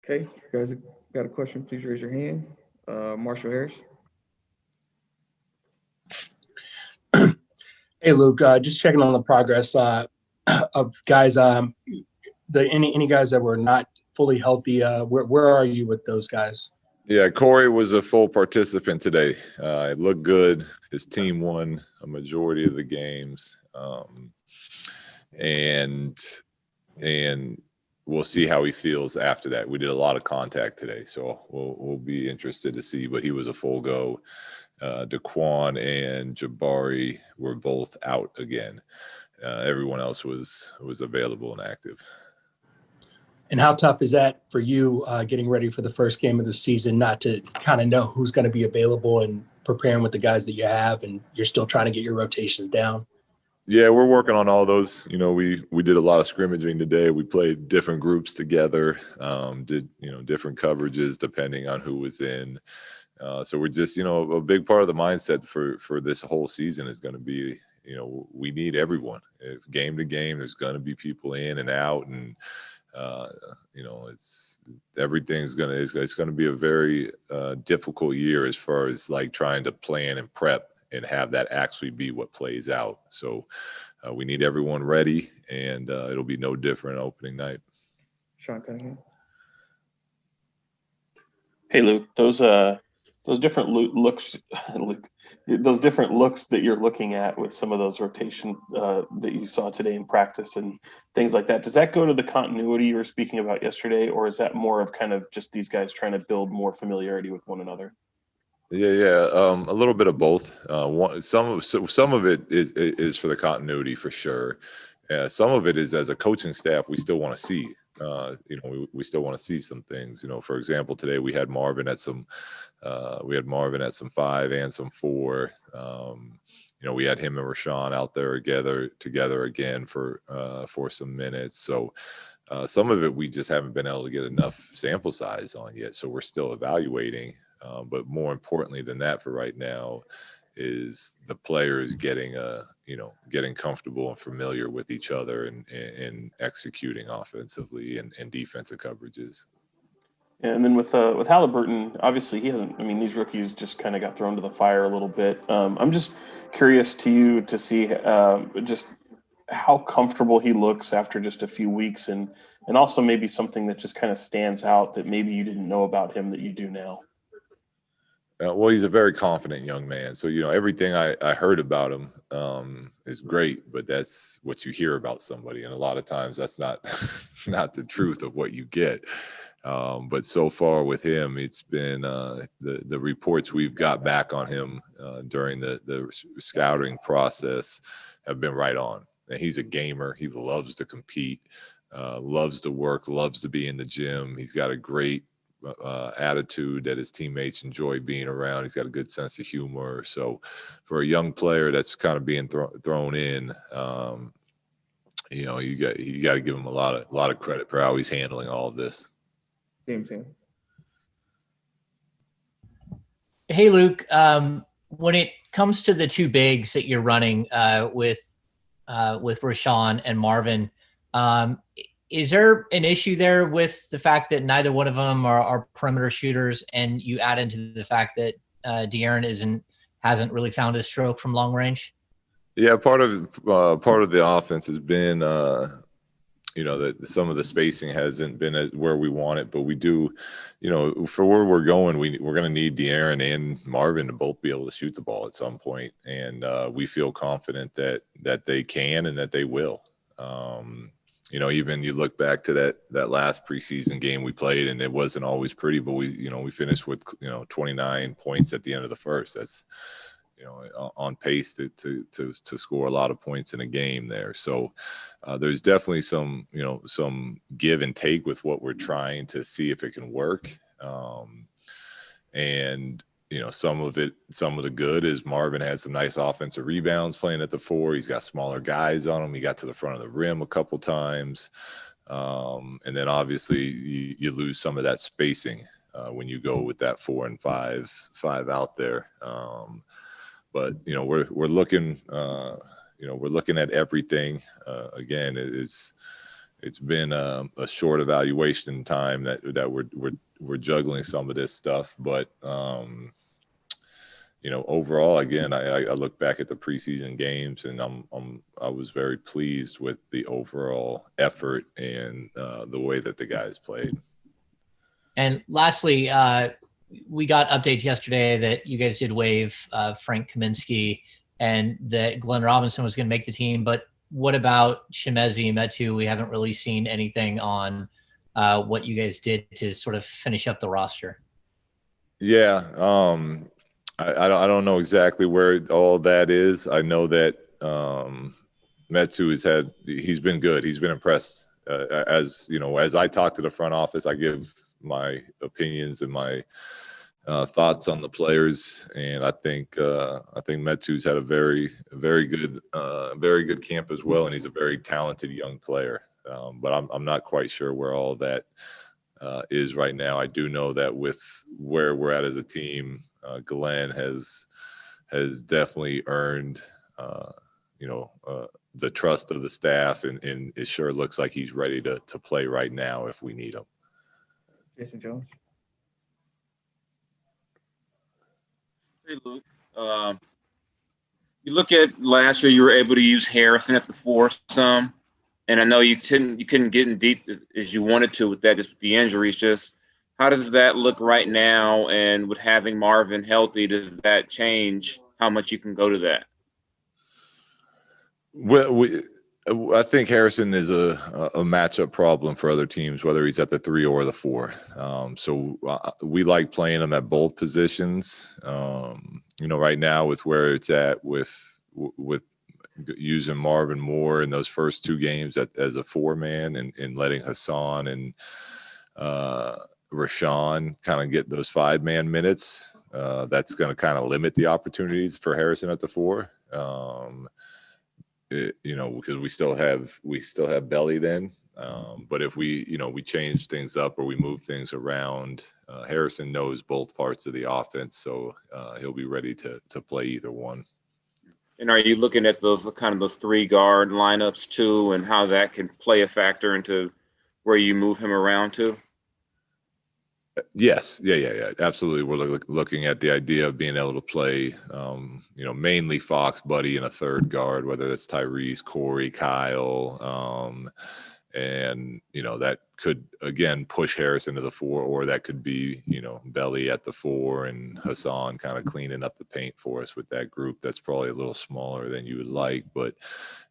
Okay, if you guys got a question, please raise your hand. Marshall Harris. Hey, Luke, just checking on the progress of guys. Any guys that were not fully healthy. Where are you with those guys? Yeah, Corey was a full participant today. It looked good. His team won a majority of the games, and we'll see how he feels after that. We did a lot of contact today, so we'll be interested to see. But he was a full go. Daquan and Jabari were both out again. Everyone else was available and active. And how tough is that for you getting ready for the first game of the season, not to kind of know who's going to be available and preparing with the guys that you have, and you're still trying to get your rotations down? Yeah, we're working on all those. We did a lot of scrimmaging today. We played different groups together, did different coverages depending on who was in. So we're just a big part of the mindset for this whole season is going to be we need everyone. If game to game, there's going to be people in and out, and it's going to be a very difficult year as far as like trying to plan and prep and have that actually be what plays out. So we need everyone ready, and it'll be no different opening night. Sean Cunningham. Hey, Luke, those different looks, those different looks that you're looking at with some of those rotation that you saw today in practice and things like that, does that go to the continuity you were speaking about yesterday, or is that more of kind of just these guys trying to build more familiarity with one another? Yeah, a little bit of both. Some of it is for the continuity for sure. Some of it is as a coaching staff we still want to see. We still want to see some things. For example, today we had Marvin at some 5 and some 4. We had him and Rashaan out there together again for some minutes. So some of it we just haven't been able to get enough sample size on yet. So we're still evaluating. But more importantly than that for right now is the players getting comfortable and familiar with each other and executing offensively and defensive coverages. And then with Halliburton, obviously he hasn't. I mean, these rookies just kind of got thrown to the fire a little bit. I'm just curious to see just how comfortable he looks after just a few weeks, and also maybe something that just kind of stands out that maybe you didn't know about him that you do now. Well, he's a very confident young man. So, everything I heard about him is great, but that's what you hear about somebody. And a lot of times that's not not the truth of what you get. But so far with him, it's been the reports we've got back on him during the scouting process have been right on. And he's a gamer. He loves to compete, loves to work, loves to be in the gym. He's got a great attitude that his teammates enjoy being around. He's got a good sense of humor. So for a young player that's kind of being thrown in, you got to give him a lot of credit for how he's handling all of this. Same. Hey, Luke, when it comes to the two bigs that you're running with Rashaan and Marvin, is there an issue there with the fact that neither one of them are perimeter shooters, and you add into the fact that DeAaron hasn't really found his stroke from long range? Yeah, part of the offense has been that some of the spacing hasn't been at where we want it, but we do, for where we're going, we're going to need DeAaron and Marvin to both be able to shoot the ball at some point, and we feel confident that they can and that they will. Even you look back to that last preseason game we played, and it wasn't always pretty, but we finished with 29 points at the end of the first. That's on pace to score a lot of points in a game there. So there's definitely some give and take with what we're trying to see if it can work. And some of the good is Marvin had some nice offensive rebounds playing at the 4. He's got smaller guys on him. He got to the front of the rim a couple times. And then obviously you lose some of that spacing when you go with that 4 and 5 out there. But we're looking at everything. Again, it's been a short evaluation time that we're juggling some of this stuff, but overall, again, I look back at the preseason games, and I was very pleased with the overall effort and the way that the guys played. And lastly, we got updates yesterday that you guys did waive Frank Kaminsky and that Glenn Robinson was going to make the team. But what about Shemezi and Metoo? We haven't really seen anything on what you guys did to sort of finish up the roster. Yeah. I don't know exactly where all that is. I know that Metoo he's been good. He's been impressed. As I talk to the front office, I give my opinions and my thoughts on the players, and I think Metoo's had a very good camp as well, and he's a very talented young player. But I'm not quite sure where all that is right now. I do know that with where we're at as a team, Glenn has definitely earned the trust of the staff, and it sure looks like he's ready to play right now if we need him. Jason Jones. Hey, Luke. You look at last year, you were able to use Harrison at the 4 some, and I know you couldn't get in deep as you wanted to with that, just with the injuries. Just how does that look right now? And with having Marvin healthy, does that change how much you can go to that? Well, I think Harrison is a matchup problem for other teams, whether he's at the 3 or the 4. So we like playing him at both positions. Right now with where it's at with using Marvin more in those first 2 games as a 4-man and letting Hassan and Rashaan kind of get those 5-man minutes, that's going to kind of limit the opportunities for Harrison at the 4. Because we still have Belly then. But if we change things up or we move things around, Harrison knows both parts of the offense, so he'll be ready to play either one. And are you looking at those 3 guard lineups too, and how that can play a factor into where you move him around to? Yes. Yeah. Absolutely. We're looking at the idea of being able to play, mainly Fox, Buddy, and a 3rd guard, whether it's Tyrese, Corey, Kyle. And that could, again, push Harrison to the 4, or that could be, Belly at the 4 and Hassan kind of cleaning up the paint for us with that group. That's probably a little smaller than you would like. But,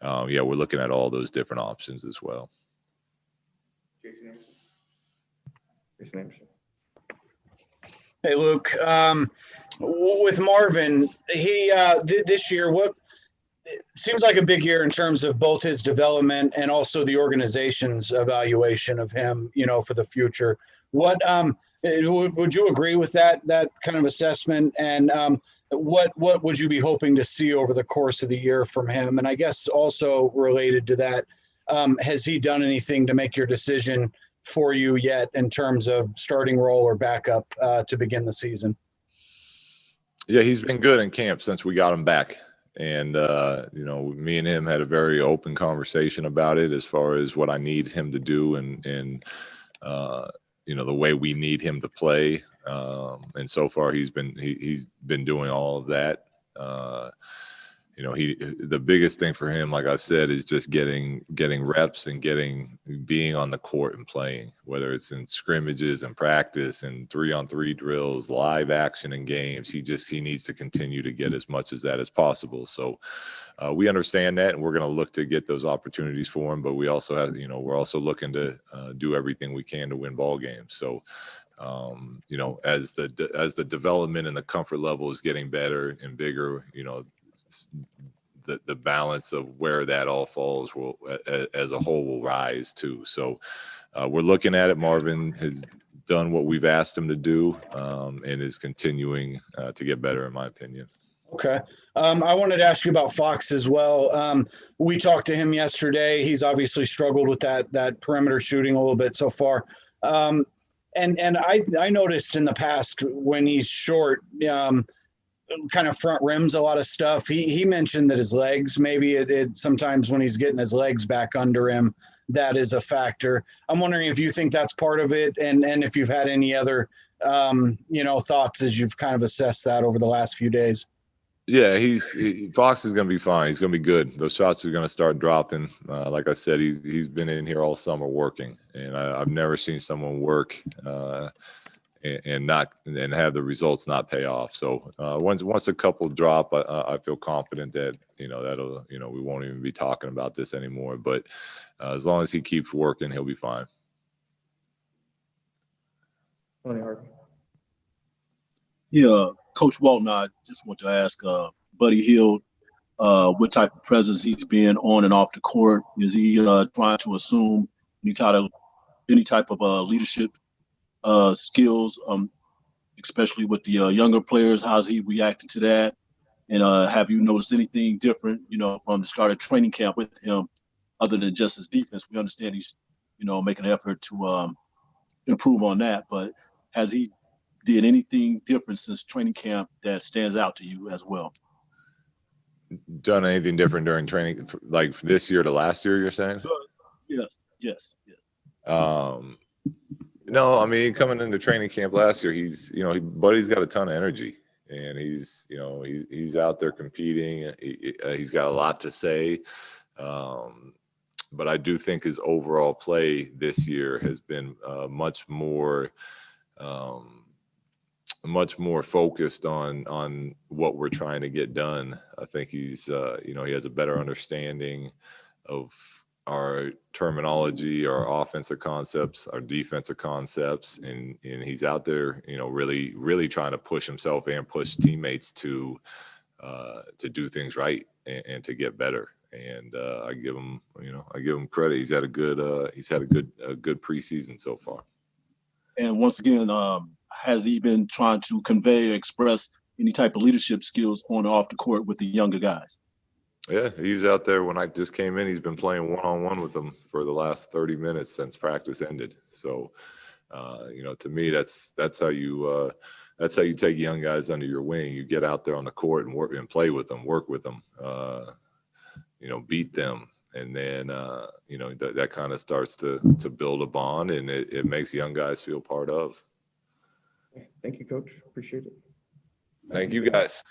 we're looking at all those different options as well. Jason Anderson. Hey, Luke. With Marvin, he this year, what it seems like a big year in terms of both his development and also the organization's evaluation of him, for the future. What would you agree with that kind of assessment? And what would you be hoping to see over the course of the year from him? And I guess also related to that, has he done anything to make your decision for you yet in terms of starting role or backup to begin the season? Yeah, he's been good in camp since we got him back. And, me and him had a very open conversation about it as far as what I need him to do and the way we need him to play. And so far he's been doing all of that. The biggest thing for him, like I've said, is just getting reps and being on the court and playing, whether it's in scrimmages and practice and 3-on-3 drills, live action in games. He needs to continue to get as much as that as possible. So we understand that, and we're going to look to get those opportunities for him. But we also have, we're also looking to do everything we can to win ball games. So as the development and the comfort level is getting better and bigger, the balance of where that all falls will, as a whole, will rise too. So we're looking at it. Marvin has done what we've asked him to do, and is continuing to get better, in my opinion. Okay. I wanted to ask you about Fox as well. We talked to him yesterday. He's obviously struggled with that perimeter shooting a little bit so far. And I noticed in the past when he's short, kind of front rims a lot of stuff. He mentioned that his legs, maybe it sometimes when he's getting his legs back under him, that is a factor. I'm wondering if you think that's part of it, and if you've had any other thoughts as you've kind of assessed that over the last few days. Yeah, Fox is going to be fine. He's going to be good. Those shots are going to start dropping. Like I said, he's been in here all summer working, and I've never seen someone work and have the results not pay off. So once a couple drop, I feel confident that that'll we won't even be talking about this anymore. But as long as he keeps working, he'll be fine. Yeah, Coach Walton, I just want to ask Buddy Hield what type of presence he's been on and off the court. Is he trying to assume any type of leadership skills, especially with the younger players? How's he reacting to that? And have you noticed anything different, from the start of training camp with him, other than just his defense? We understand he's, making an effort to improve on that, but has he did anything different since training camp that stands out to you as well? Done anything different during training, like this year to last year, you're saying? Yes. No, I mean, coming into training camp last year, Buddy's got a ton of energy, and he's out there competing. He's got a lot to say. But I do think his overall play this year has been much more focused on what we're trying to get done. I think he's he has a better understanding of our terminology, our offensive concepts, our defensive concepts, and he's out there, really trying to push himself and push teammates to do things right and to get better. And I give him credit. He's had a good preseason so far. And once again, has he been trying to convey or express any type of leadership skills on or off the court with the younger guys? Yeah, he was out there when I just came in. He's been playing one-on-one with them for the last 30 minutes since practice ended. So, to me, that's how you take young guys under your wing. You get out there on the court and work and play with them, work with them, beat them. And then, that kind of starts to build a bond, and it makes young guys feel part of. Thank you, Coach. Appreciate it. Thank you, guys.